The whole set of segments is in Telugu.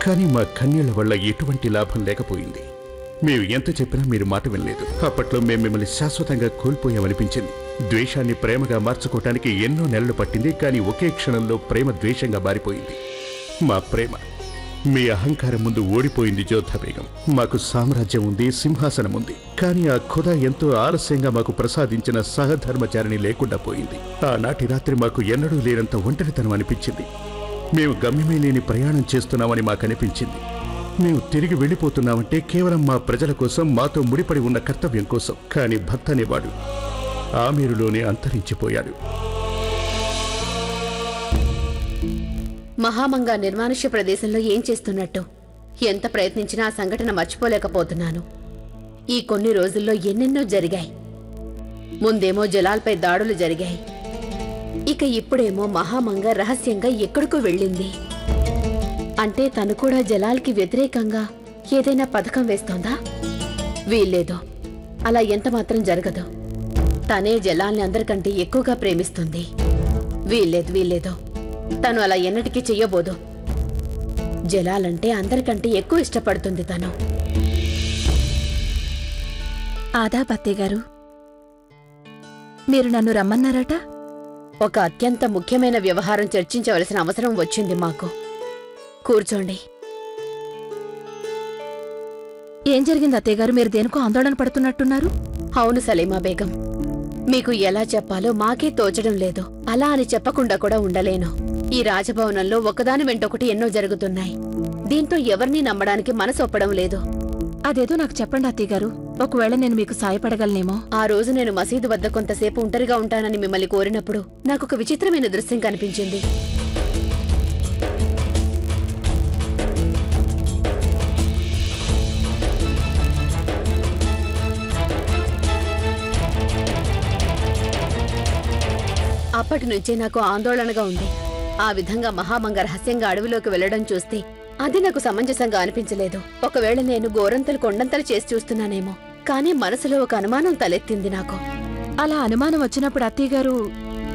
కానీ మా కన్యల వల్ల ఎటువంటి లాభం లేకపోయింది. మేము ఎంత చెప్పినా మీరు మాట వినలేదు. అప్పట్లో మేము మిమ్మల్ని శాశ్వతంగా కోల్పోయామనిపించింది. ద్వేషాన్ని ప్రేమగా మార్చుకోవటానికి ఎన్నో నెలలు పట్టింది. కానీ ఒకే క్షణంలో ప్రేమ ద్వేషంగా మారిపోయింది. మా ప్రేమ మీ అహంకారం ముందు ఓడిపోయింది జోధా బేగం. మాకు సామ్రాజ్యం ఉంది, సింహాసనం ఉంది. కానీ ఆ ఖుదా ఎంతో ఆలస్యంగా మాకు ప్రసాదించిన సహధర్మచారిణి లేకుండా పోయింది. ఆనాటి రాత్రి మాకు ఎన్నడూ లేనంత ఒంటరితనం అనిపించింది. మేము గమ్యమే లేని ప్రయాణం చేస్తున్నామని మాకు అనిపించింది. మేము తిరిగి వెళ్ళిపోతున్నామంటే కేవలం మా ప్రజల కోసం, మాతో ముడిపడి ఉన్న కర్తవ్యం కోసం. కానీ భర్త అనేవాడు ఆమీరులోనే అంతరించిపోయాడు. మహామంగా నిర్మానుష్య ప్రదేశంలో ఏం చేస్తున్నట్టు? ఎంత ప్రయత్నించినా ఆ సంఘటన మర్చిపోలేకపోతున్నాను. ఈ కొన్ని రోజుల్లో ఎన్నెన్నో జరిగాయి. ముందేమో జలాల్పై దాడులు జరిగాయి. ఇక ఇప్పుడేమో మహామంగ రహస్యంగా ఎక్కడికో వెళ్ళింది. అంటే తను కూడా జలాల్కి వ్యతిరేకంగా ఏదైనా పథకం వేస్తోందా? వీల్లేదు, అలా ఎంత మాత్రం జరగదు. తనే జలాల్ని అందరికంటే ఎక్కువగా ప్రేమిస్తుంది. వీల్లేదు, తను అలా ఎన్నటికీ చెయ్యబోదు. జలాలంటే అందరికంటే ఎక్కువ ఇష్టపడుతుంది తను. ఆదాబ్ అత్తయ్య గారు, మీరు నన్ను రమ్మన్నారట? ఒక అత్యంత ముఖ్యమైన వ్యవహారం చర్చించవలసిన అవసరం వచ్చింది మాకు. కూర్చోండి. ఏం జరిగింది అత్తయ్య గారు? మీరు దేనికో ఆందోళన పడుతున్నట్టున్నారు. అవును సలీమా బేగం, మీకు ఎలా చెప్పాలో మాకే తోచడం లేదు. అలా అని చెప్పకుండా కూడా ఉండలేను. ఈ రాజభవనంలో ఒకదాని వెంటొకటి ఎన్నో జరుగుతున్నాయి. దీంతో ఎవరినీ నమ్మడానికి మనసు ఒప్పడం లేదు. అదేదో నాకు చెప్పండి అత్తయ్య గారు, ఒకవేళ నేను మీకు సాయపడగలనేమో. ఆ రోజు నేను మసీదు వద్ద కొంతసేపు ఒంటరిగా ఉంటానని మిమ్మల్ని కోరినప్పుడు నాకొక విచిత్రమైన దృశ్యం కనిపించింది. అప్పటి నుంచే నాకు ఆందోళనగా ఉంది. ఆ విధంగా మహామంగ రహస్యంగా అడవిలోకి వెళ్లడం చూస్తే అది నాకు సమంజసంగా అనిపించలేదు. ఒకవేళ నేను గోరంతలు కొండంతలు చేసి చూస్తున్నానేమో. కానీ మనసులో ఒక అనుమానం తలెత్తింది నాకు. అలా అనుమానం వచ్చినప్పుడు అత్తయ్య గారు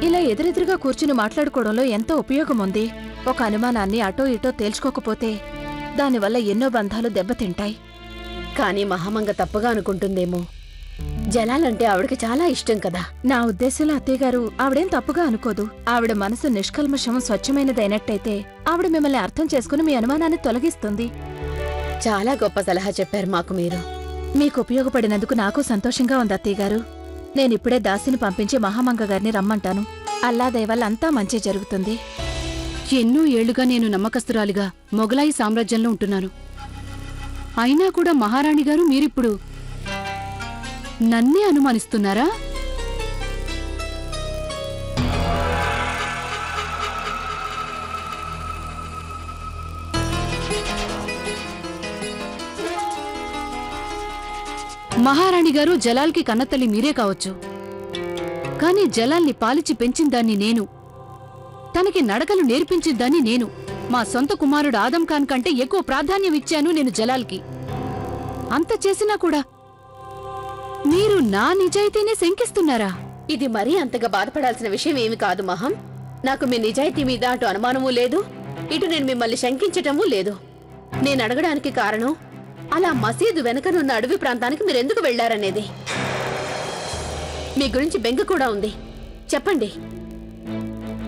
ఇలా ఎదురెదురుగా కూర్చుని మాట్లాడుకోవడంలో ఎంతో ఉపయోగం ఉంది. ఒక అనుమానాన్ని అటో ఇటో తేల్చుకోకపోతే దానివల్ల ఎన్నో బంధాలు దెబ్బతింటాయి. కానీ మహామంగ తప్పుగా అనుకుంటుందేమో. జలాలంటే ఆవిడకి చాలా ఇష్టం కదా. నా ఉద్దేశంలో అత్తయ్య గారు ఆవిడేం తప్పుగా అనుకోదు. ఆవిడ మనసు నిష్కల్మషం, స్వచ్ఛమైనదైనట్టయితే ఆవిడ మిమ్మల్ని అర్థం చేసుకుని మీ అనుమానాన్ని తొలగిస్తుంది. చాలా గొప్ప సలహా చెప్పారు మాకు మీరు. మీకు ఉపయోగపడినందుకు నాకు సంతోషంగా ఉంది అత్తయ్య గారు. నేనిప్పుడే దాసిని పంపించి మహామంగ గారిని రమ్మంటాను. అల్లా దయ వల్ల అంతా మంచి జరుగుతుంది. ఎన్నో ఏళ్లుగా నేను నమ్మకస్తురాలిగా మొగలాయి సామ్రాజ్యంలో ఉంటున్నాను. అయినా కూడా మహారాణి గారు మీరిప్పుడు నన్నే అనుమానిస్తున్నారా? మహారాణి గారు జలాల్కి కన్నతల్లి మీరే కావచ్చు. కాని జలాల్ని పాలిచి పెంచిందాన్ని నేను, తనకి నడకలు నేర్పించిందాన్ని నేను. మా సొంత కుమారుడు ఆదం ఖాన్ కంటే ఎక్కువ ప్రాధాన్యం ఇచ్చాను నేను జలాల్కి. అంత చేసినా కూడా మీరు నా నిజాయితీనే శంకిస్తున్నారా? ఇది మరీ అంతగా బాధపడాల్సిన విషయం ఏమి కాదు మహం. నాకు మీ నిజాయితీ మీద అటు అనుమానమూ లేదు, ఇటు నేను మిమ్మల్ని శంకించటమూ లేదు. నేను అడగడానికి కారణం అలా మసీదు వెనకనున్న అడవి ప్రాంతానికి మీరెందుకు వెళ్లారనేది. మీ గురించి బెంగ కూడా ఉంది. చెప్పండి.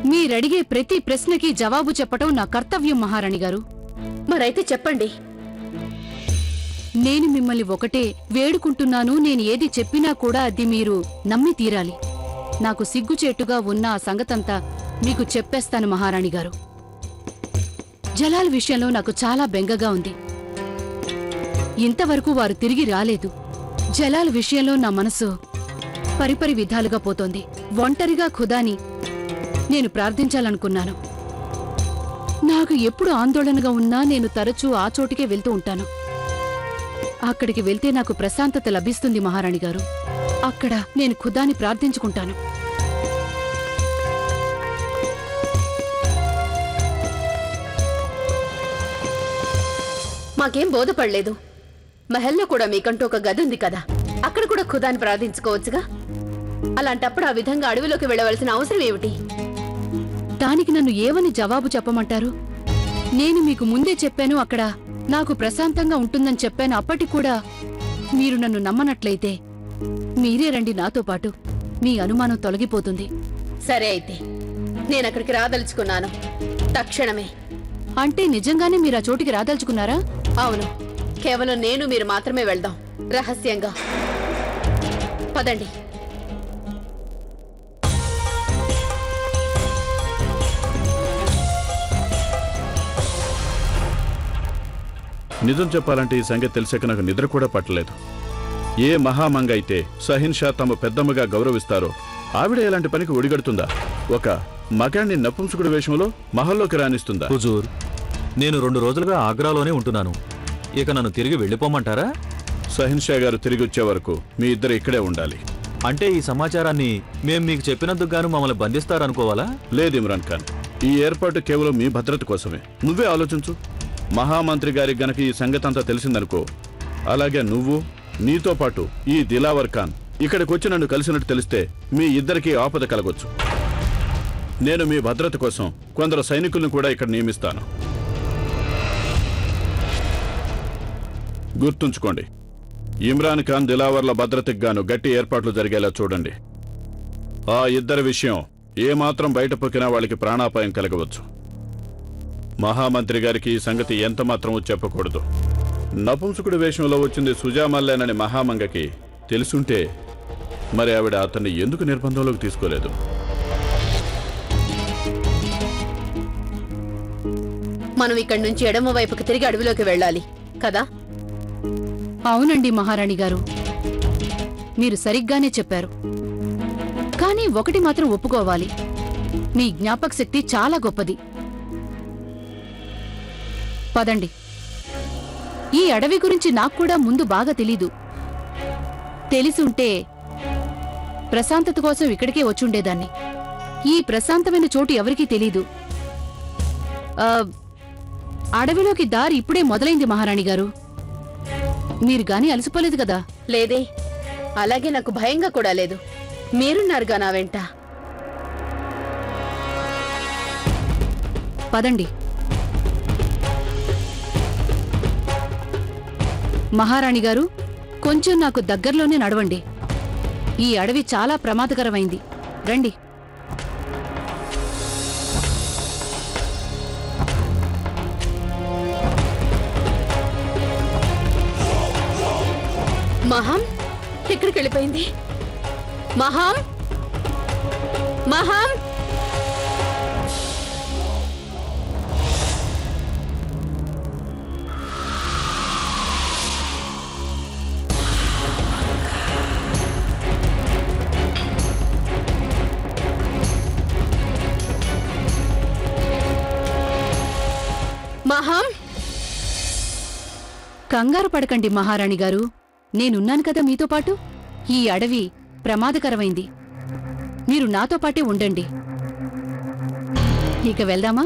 మీరడిగే ప్రతి ప్రశ్నకి జవాబు చెప్పటం నా కర్తవ్యం మహారాణి గారు. మరైతే చెప్పండి. నేను మిమ్మల్ని ఒకటే వేడుకుంటున్నాను. నేను ఏది చెప్పినా కూడా అది మీరు నమ్మి తీరాలి. నాకు సిగ్గుచేటుగా ఉన్న ఆ సంగతంతా మీకు చెప్పేస్తాను మహారాణి గారు. జలాల్ విషయంలో నాకు చాలా బెంగగా ఉంది. ఇంతవరకు వారు తిరిగి రాలేదు. జలాల్ విషయంలో నా మనసు పరిపరి విధాలుగా పోతోంది. ఒంటరిగా ఖుదాని నేను ప్రార్థించాలనుకున్నాను. నాకు ఎప్పుడు ఆందోళనగా ఉన్నా నేను తరచూ ఆ చోటికే వెళ్తూ ఉంటాను. అక్కడికి వెళ్తే నాకు ప్రశాంతత లభిస్తుంది మహారాణి గారు. అక్కడ నేను ఖుదాని ప్రార్థించుకుంటాను. మాకేం బోధపడలేదు. మహల్లో కూడా మీకంటూ ఒక గది ఉంది కదా, అక్కడ కూడా ఖుదాని ప్రార్థించుకోవచ్చుగా. అలాంటప్పుడు ఆ విధంగా అడవిలోకి వెళ్ళవలసిన అవసరం ఏమిటి? దానికి నన్ను ఏమని జవాబు చెప్పమంటారు? నేను మీకు ముందే చెప్పాను, అక్కడ నాకు ప్రశాంతంగా ఉంటుందని చెప్పాను. అప్పటికి కూడా మీరు నన్ను నమ్మనట్లయితే మీరే రండి నాతో పాటు. మీ అనుమానం తొలగిపోతుంది. సరే అయితే నేనక్కడికి రాదలుచుకున్నాను తక్షణమే. అంటే నిజంగానే మీరు ఆ చోటికి రాదలుచుకున్నారా? అవును, కేవలం నేను మీరు మాత్రమే వెళ్దాం, రహస్యంగా. పదండి. నిజం చెప్పాలంటే ఈ సంగతి తెలిసాక నాకు నిద్ర కూడా పట్టలేదు. ఏ మహామంగ అయితే సహిన్షా తమ పెద్దమ్మగా గౌరవిస్తారో ఆవిడ ఎలాంటి పనికి ఒడిగడుతుందా? ఒక మగాణ్ణి నపుంసకుడి వేషంలో మహల్లోకి రాణిస్తుందా? హుజూర్, నేను 2 రోజులుగా ఆగ్రాలోనే ఉంటున్నాను. ఇక నన్ను తిరిగి వెళ్ళిపోమంటారా? సహిన్షా గారు తిరిగి వచ్చే వరకు మీ ఇద్దరు ఇక్కడే ఉండాలి. అంటే ఈ సమాచారాన్ని మేం మీకు చెప్పినందుకు గాను మమ్మల్ని బంధిస్తారనుకోవాలా? లేదు ఇమ్రాన్ ఖాన్, ఈ ఏర్పాటు కేవలం మీ భద్రత కోసమే. నువ్వే ఆలోచించు. మహామంత్రి గారికి గనక ఈ సంగతంతా తెలిసిందనుకో, అలాగే నువ్వు, నీతో పాటు ఈ దిలావర్ ఖాన్ ఇక్కడికొచ్చి నన్ను కలిసినట్టు తెలిస్తే మీ ఇద్దరికీ ఆపద కలగొచ్చు. నేను మీ భద్రత కోసం కొందరు సైనికులను కూడా ఇక్కడ నియమిస్తాను. గుర్తుంచుకోండి, ఇమ్రాన్ ఖాన్, దిలావర్ల భద్రతకు గాను గట్టి ఏర్పాట్లు జరిగేలా చూడండి. ఆ ఇద్దరి విషయం ఏమాత్రం బయట పొక్కినా వాళ్ళకి ప్రాణాపాయం కలగవచ్చు. మహామంత్రి గారికి ఈ సంగతి ఎంతమాత్రమూ చెప్పకూడదు. నపుంసకుడి వేషంలో వచ్చింది సుజామల్లేనని మహామంగకి తెలుసుంటే మరి ఆవిడ అతన్ని ఎందుకు నిర్బంధంలోకి తీసుకోలేదు? మనం ఇక్కడి నుంచి ఎడమ వైపుకి తిరిగి అడవిలోకి వెళ్ళాలి కదా? అవునండి మహారాణి గారు, మీరు సరిగ్గానే చెప్పారు. కానీ ఒకటి మాత్రం ఒప్పుకోవాలి, మీ జ్ఞాపక శక్తి చాలా గొప్పది. పదండి. ఈ అడవి గురించి నాకు కూడా ముందు బాగా తెలీదు. తెలిసుంటే ప్రశాంతత కోసం ఇక్కడికే వచ్చుండేదాన్ని. ఈ ప్రశాంతమైన చోటు ఎవరికీ తెలీదు. అడవిలోకి దారి ఇప్పుడే మొదలైంది మహారాణి గారు. మీరు గాని అలసిపోలేదు కదా? లేదే, అలాగే నాకు భయంగా కూడా లేదు. మీరున్నారుగా నా వెంట. పదండి. మహారాణి గారు, కొంచెం నాకు దగ్గరలోనే నడవండి. ఈ అడవి చాలా ప్రమాదకరమైంది. రండి. మహాం ఎక్కడికి వెళ్ళిపోయింది? మహాం, మహాం! మహాం! కంగారు పడకండి మహారాణి గారు, నేనున్నాను కదా మీతో పాటు. ఈ అడవి ప్రమాదకరమైంది. మీరు నాతో పాటే ఉండండి. ఇక వెళ్దామా?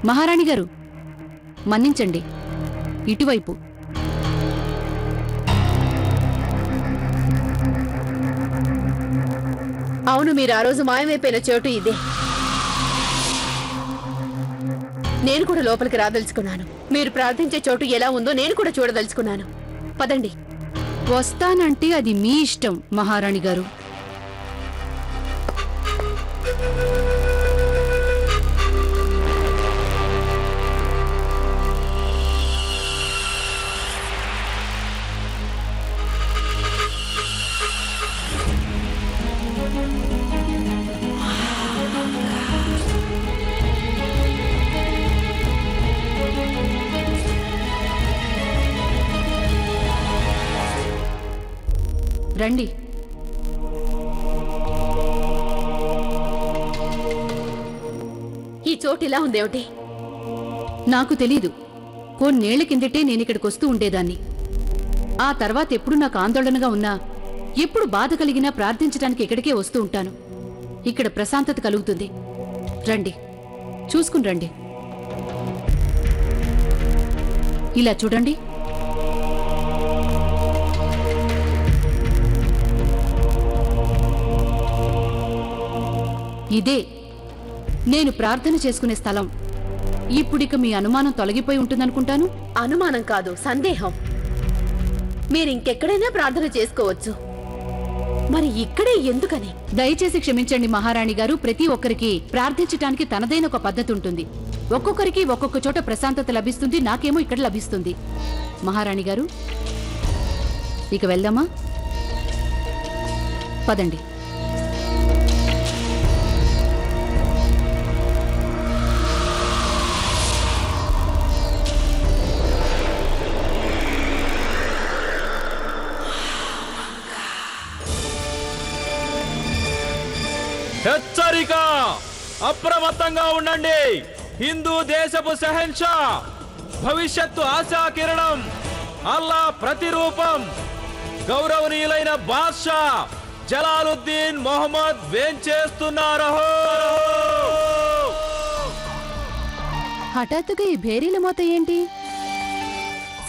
మహారాణి గారు, మన్నించండి, ఇటువైపు. అవును, మీరు ఆ రోజు మాయమైపోయిన చోటు ఇదే. నేను కూడా లోపలికి రాదలుచుకున్నాను. మీరు ప్రార్థించే చోటు ఎలా ఉందో నేను కూడా చూడదలుచుకున్నాను. పదండి. వస్తానంటే అది మీ ఇష్టం మహారాణి గారు. రండి. ఈ చోటు ఇలా ఉందేమిటి? నాకు తెలీదు. కొన్నేళ్ల కిందటే నేనిక్కడికొస్తూ ఉండేదాన్ని. ఆ తర్వాత ఎప్పుడు నాకు ఆందోళనగా ఉన్నా, ఎప్పుడు బాధ కలిగినా ప్రార్థించడానికి ఇక్కడికే వస్తూ ఉంటాను. ఇక్కడ ప్రశాంతత కలుగుతుంది. రండి, చూసుకుని రండి. ఇలా చూడండి. ఇదే నేను ప్రార్థన చేసుకునే స్థలం. ఇప్పుడిక మీ అనుమానం తొలగిపోయి ఉంటుందనుకుంటాను. అనుమానం కాదు, సందేహం. మీరింకెక్కడైనా ప్రార్థన చేసుకోవచ్చు, మరి ఇక్కడే ఎందుకని? దయచేసి క్షమించండి మహారాణి గారు. ప్రతి ఒక్కరికి ప్రార్థించటానికి తనదైన ఒక పద్ధతి ఉంటుంది. ఒక్కొక్కరికి ఒక్కొక్క చోట ప్రశాంతత లభిస్తుంది, నాకేమో ఇక్కడ లభిస్తుంది. మహారాణి గారు, ఇక వెళ్దామా? పదండి. హెచ్చరిక! అప్రమత్తంగా ఉండండి. హిందూ దేశపు షహన్షా, భవిష్యత్తు ఆశా కిరణం, అల్లా ప్రతిరూపం, గౌరవనీయులైన బాద్షా జలాలుద్దీన్ మొహమ్మద్ వేంచేస్తున్నారు. హఠాత్తుగా ఈ భేరీల మోత ఏంటి?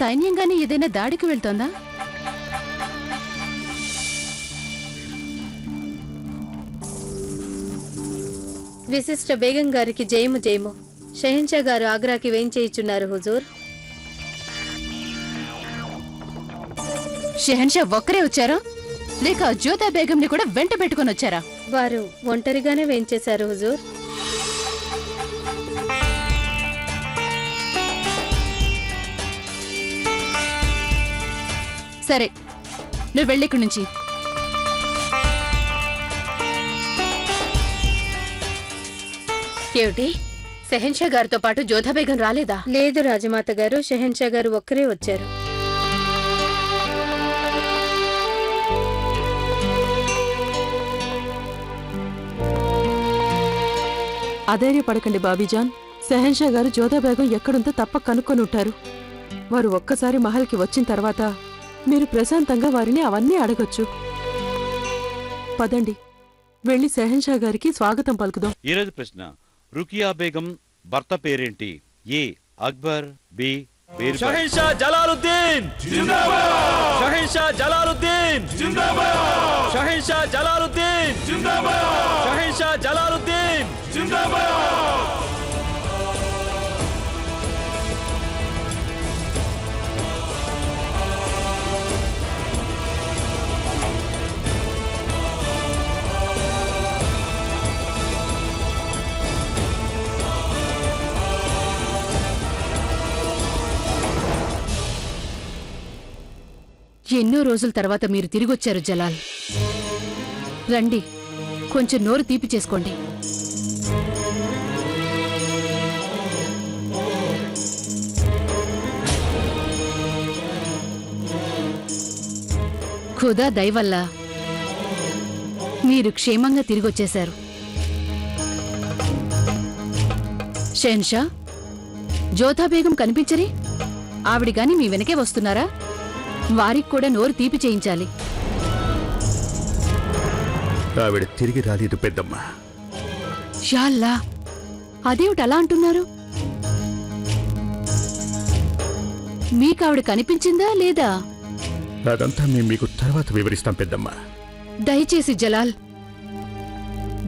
సైన్యంగానే ఏదైనా దాడికి వెళ్తోందా? విశిష్ట బేగం గారికి జయము జయము. షహన్షా గారు ఆగ్రాకి వేయించేయిచున్నారు హుజూర్. షెహన్షా ఒక్కరే వచ్చారా, లేక జ్యోతా బేగంని కూడా వెంట పెట్టుకుని వచ్చారా? వారు ఒంటరిగానే వేయించేశారు హుజూర్. సరే, నువ్వు వెళ్ళిక్కడి నుంచి. ఏమిటి, షెహన్షా గారితో పాటు జోధా బేగం రాలేదా? లేదు రాజమాత గారు, షెహన్షా గారు ఒక్కరే వచ్చారు. అధైర్యపడకండి బాబీజాన్. షెహన్షా గారు జోధా బేగం ఎక్కడుందో తప్ప కనుక్కొని ఉంటారు. వారు ఒక్కసారి మహల్కి వచ్చిన తర్వాత మీరు ప్రశాంతంగా వారిని అవన్నీ అడగొచ్చు. పదండి, వెళ్ళి షెహన్షా గారికి స్వాగతం పలుకుదాం. ఈరోజు ప్రశ్న, రుకియా బేగం భర్త పేరేంటి? ఏ అక్బర్, బి షహన్షా జలాలుద్దీన్ జిందాబాద్, షహన్షా జలాలుద్దీన్ జిందాబాద్, షహన్షా జలాలుద్దీన్ జిందాబాద్, షహన్షా జలాలుద్దీన్ జిందాబాద్. ఎన్నో రోజుల తర్వాత మీరు తిరిగొచ్చారు జలాల్. రండి, కొంచెం నోరు తీపి చేసుకోండి. ఖుదా దయవల్ల మీరు క్షేమంగా తిరిగొచ్చేశారు. షెహన్షా, జోధా బేగం కనిపించరే? ఆవిడ గాని మీ వెనకే వస్తున్నారా? వారికి కూడా నోరు తీపి చేయించాలి. ఆవిడ తిరిగి రాలేదు పెద్దమ్మ. షాల్లా, అదేమిటి అలా అంటున్నారు? మీకు ఆవిడ కనిపించిందా లేదా? అదంతా మేము మీకు తర్వాత వివరిస్తాం పెద్దమ్మ. దయచేసి జలాల్,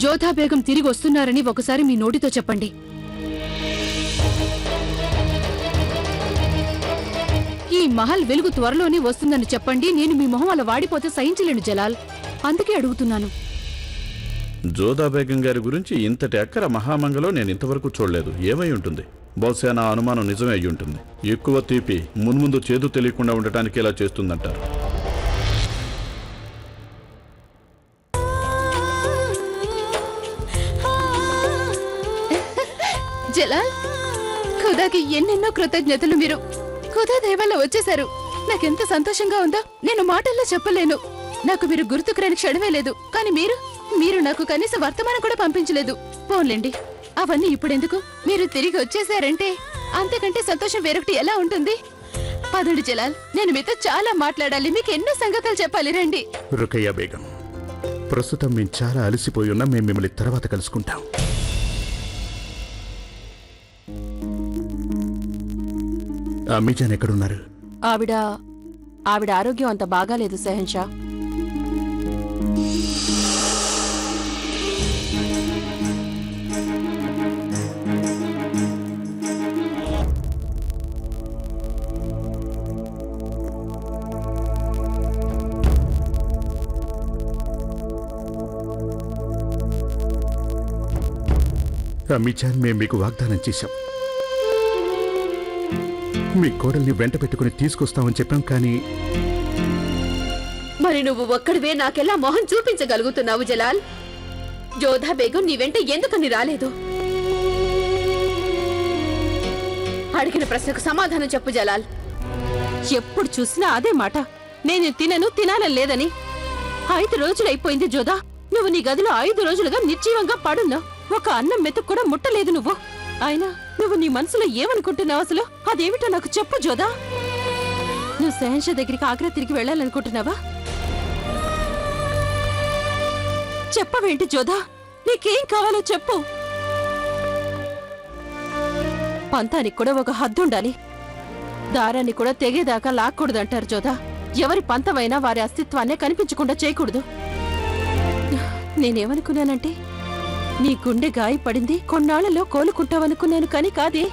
జోధా బేగం తిరిగి వస్తున్నారని ఒకసారి మీ నోటితో చెప్పండి. ఈ మహల్ వెలుగు త్వరలోనే వస్తుందని చెప్పండి. నేను మీ మొహం అలా వాడిపోతే సహించలేను జలాల్, అందుకే అడుగుతున్నాను. జోధా బేగం గారి గురించి ఇంతటి అక్కర మహామంగలో నేను ఇంతవరకు చూడలేదు. ఏమై ఉంటుంది? బహుశా నా అనుమానం నిజమే అయి ఉంటుంది. ఎక్కువ తీపి మున్ముందు చేదు తెలియకుండా ఉండటానికి ఇలా చేస్తుందంటారు. జలాల్, ఖుదాకి ఎన్నెన్నో కృతజ్ఞతలు. మీరు ఖుదా దయవల్ల వచ్చేశారు. నాకెంత సంతోషంగా ఉందో నేను మాటల్లో చెప్పలేను. నాకు మీరు గుర్తుకు రాని క్షణమే లేదు. కానీ మీరు నాకు కనీస వర్తమానం కూడా పంపించలేదు. పోన్లేండి, అవన్నీ ఇప్పుడెందుకు? మీరు తిరిగి వచ్చేసారంటే అంతకంటే సంతోషం వేరొకటి ఎలా ఉంటుంది? పదండి జలాల్, నేను మీతో చాలా మాట్లాడాలి. మీకు ఎన్నో సంగతులు చెప్పాలి. రండి. రుకయ్య బేగం, ప్రస్తుతం మేము చాలా అలసిపోయి ఉన్నాం. మేము మిమ్మల్ని తర్వాత కలుసుకుంటాం. అమ్మీజాన్ ఎక్కడున్నారు? ఆవిడ ఆరోగ్యం అంత బాగాలేదు షెహన్షా. అమ్మిజాన్ మేం మీకు వాగ్దానం చేశాం. మీ కోడల్ని వెంట పెట్టుకుని తీసుకొస్తామని చెప్పాం. కానీ మరి నువ్వు ఒక్కడివే నాకెలా మొహం చూపించగలుగుతున్నావు జలాల్? జోధా బేగం నీ వెంట ఎందుకని రాలేదు? అడిగిన ప్రశ్నకు సమాధానం చెప్పు జలాల్. ఎప్పుడు చూసినా అదే మాట. నేను తినాలని లేదని. 5 రోజులైపోయింది జోదా. నువ్వు నీ గదిలో 5 రోజులుగా నిర్జీవంగా పడున్నావు. ఒక అన్నం మెతుకు కూడా ముట్టలేదు నువ్వు. అయినా నువ్వు నీ మనసులో ఏమనుకుంటున్నావు అసలు? అదేమిటో నాకు చెప్పు జోదా. నువ్వు సెహన్షా దగ్గరికి ఆగ్రా తిరిగి వెళ్ళాలనుకుంటున్నావా? చెప్పవేంటి జోదా? నీకేం కావాలో చెప్పు. పంతానికి కూడా ఒక హద్దుండాలి. దారాన్ని కూడా తెగేదాకా లాక్కూడదంటారు జోదా. ఎవరి పంతమైనా వారి అస్తిత్వాన్నే కనిపించకుండా చేయకూడదు. నేనేమనుకున్నానంటే నీ గుండె గాయపడింది, కొన్నాళ్లలో కోలుకుంటావనుకున్నాను. కానీ కాదే,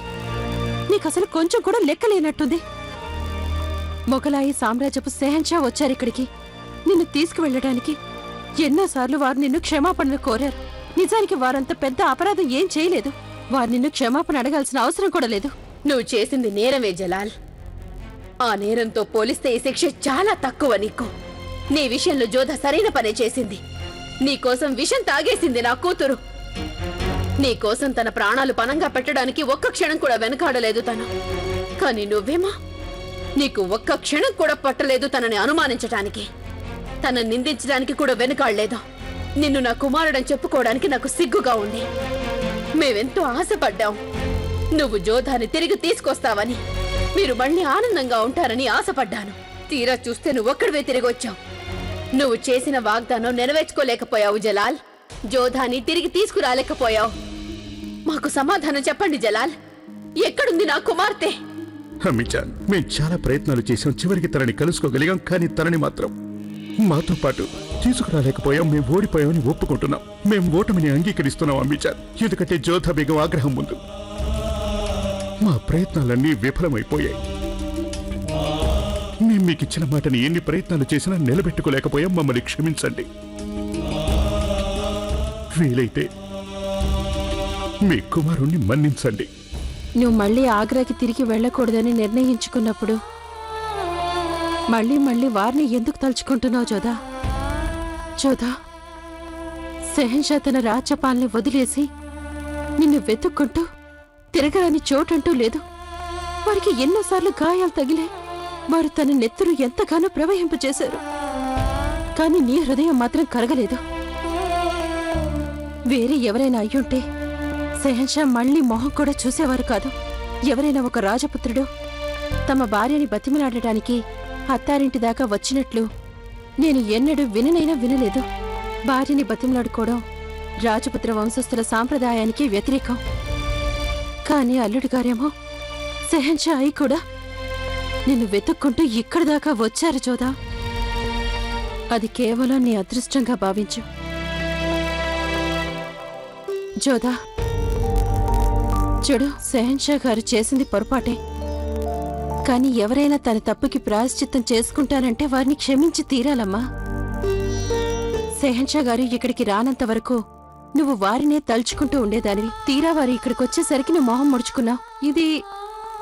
నీకసలు కొంచెం కూడా లెక్కలేనట్టుంది. మొఘలాయి సామ్రాజ్యపు సెహన్షా వచ్చారిక్కడికి నిన్ను తీసుకువెళ్ళడానికి. ఎన్నోసార్లు వారు నిన్ను క్షమాపణలు కోరారు. నిజానికి వారంత పెద్ద అపరాధం ఏం చేయలేదు. వారు నిన్ను క్షమాపణ అడగాల్సిన అవసరం కూడా లేదు. నువ్వు చేసింది నేరమే జలాల్. ఆ నేరంతో పోలిస్తే ఈ శిక్ష చాలా తక్కువ నీకు. నీ విషయంలో జోధ సరైన పనే చేసింది. నీకోసం విషం తాగేసింది నా కూతురు. నీకోసం తన ప్రాణాలు పణంగా పెట్టడానికి ఒక్క క్షణం కూడా వెనకాడలేదు తను. కానీ నువ్వేమో, నీకు ఒక్క క్షణం కూడా పట్టలేదు తనని అనుమానించటానికి. తన నిందించడానికి కూడా వెనకాడలేదు. నిన్ను నా కుమారుడని చెప్పుకోవడానికి నాకు సిగ్గుగా ఉంది. మేవెంతో ఆశపడ్డాం నువ్వు జోధాని తిరిగి తీసుకొస్తావని. మీరు మళ్ళీ ఆనందంగా ఉంటారని ఆశపడ్డాను. తీరా చూస్తే నువ్వు ఒక్కడివే తిరిగి వచ్చావు. నువ్వు చేసిన వాగ్దానం నెరవేర్చుకోలేకపోయావు జలాల్. జోధాని తిరిగి తీసుకురాలేకపోయావు. మాకు సమాధానం చెప్పండి జలాల్. ఎక్కడుంది నా కుమార్తె? అమ్మిజాన్, మేం చాలా ప్రయత్నాలు చేశాం. చివరికి తనని కలుసుకోగలిగాం. కానీ తనని మాత్రం మాతో పాటు తీసుకురాలేకపోయాం. మేము ఓడిపోయామని ఒప్పుకుంటున్నాం. మేము ఓటమిని అంగీకరిస్తున్నాం అమ్మిజాన్. ఎందుకంటే జోధా బేగం ఆగ్రహం ముందు మా ప్రయత్నాలన్నీ విఫలమైపోయాయి. మేము మీకు ఇచ్చిన మాటని ఎన్ని ప్రయత్నాలు చేసినా నిలబెట్టుకోలేకపోయాం. మమ్మల్ని క్షమించండి. వీలైతే మీ కుమారుణ్ణి మన్నించండి. నువ్వు మళ్ళీ ఆగ్రాకి తిరిగి వెళ్ళకూడదని నిర్ణయించుకున్నప్పుడు మళ్ళీ వారిని ఎందుకు తలుచుకుంటున్నావు జోదా? జోదా, సెహన్షా తన రాజ్యపాలని వదిలేసి నిన్ను వెతుక్కుంటూ తిరగరాని చోటంటూ లేదు. వారికి ఎన్నోసార్లు గాయాలు తగిలే. వారు తన నెత్తురు ఎంతగానో ప్రవహింపచేశారు. కానీ నీ హృదయం మాత్రం కరగలేదు. వేరే ఎవరైనా అయ్యుంటే సెహన్షా మళ్ళీ మొహం కూడా చూసేవారు కాదు. ఎవరైనా ఒక రాజపుత్రుడు తమ భార్యని బతిమలాడటానికి అత్తారింటి దాకా వచ్చినట్లు నేను ఎన్నడూ వినలేదు. భార్యని బతిమలాడుకోవడం రాజపుత్ర వంశస్థుల సాంప్రదాయానికి వ్యతిరేకం. కానీ అల్లుడి గారేమో సెహన్షా అయి కూడా నిన్ను వెతుక్కుంటూ ఇక్కడి దాకా వచ్చారు జోదా. అది కేవలం నీ అదృష్టంగా భావించు జోదా. చూడు, సెహన్షా గారు చేసింది పొరపాటే. కానీ ఎవరైనా తన తప్పుకి ప్రాయశ్చిత్తం చేసుకుంటారంటే వారిని క్షమించి తీరాలమ్మా. సెహన్షా గారు ఇక్కడికి రానంత వరకు నువ్వు వారినే తలుచుకుంటూ ఉండేదానివి. తీరా వారు ఇక్కడికొచ్చేసరికి నువ్వు మొహం ముడుచుకున్నావు.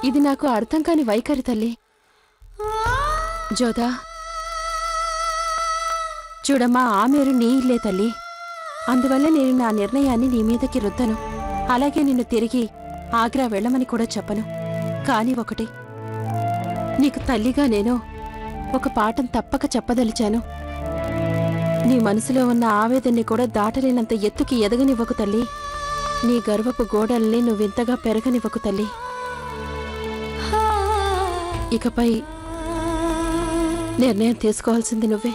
ఇది నాకు అర్థం కాని వైఖరి తల్లి. జోదా, చూడమ్మా, ఆమెరు నీ ఇల్లే తల్లి. అందువల్ల నేను నా నిర్ణయాన్ని నీ మీదకి రుద్దను. అలాగే నిన్ను తిరిగి ఆగ్రా వెళ్ళమని కూడా చెప్పను. కాని ఒకటి, నీకు తల్లిగా నేను ఒక పాఠం తప్పక చెప్పదలిచాను. నీ మనసులో ఉన్న ఆవేదన్ని కూడా దాటలేనంత ఎత్తుకి ఎదగనివ్వకు తల్లి. నీ గర్వపు గోడల్ని నువ్వింతగా పెరగనివ్వకు తల్లి. ఇకపై నిర్ణయం తీసుకోవాల్సింది నువ్వే.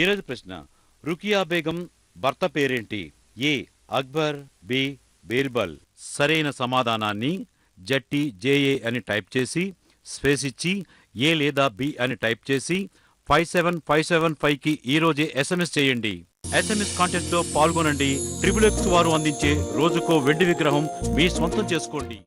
ఈరోజు ప్రశ్న, రుకియా బేగం భర్త పేరేంటి? ఏ అక్బర్, బి బీర్బల్. సరైన సమాధానాన్ని జట్టి అని టైప్ చేసి స్పేస్ ఇచ్చి ఏ లేదా బి అని టైప్ చేసి 57575కి ఈరోజే SMS చేయండి. SMS కాంటెస్ట్ లో పాల్గొనండి. XXX వారు అందించే రోజుకో వెండి విగ్రహం మీ సొంతం చేసుకోండి.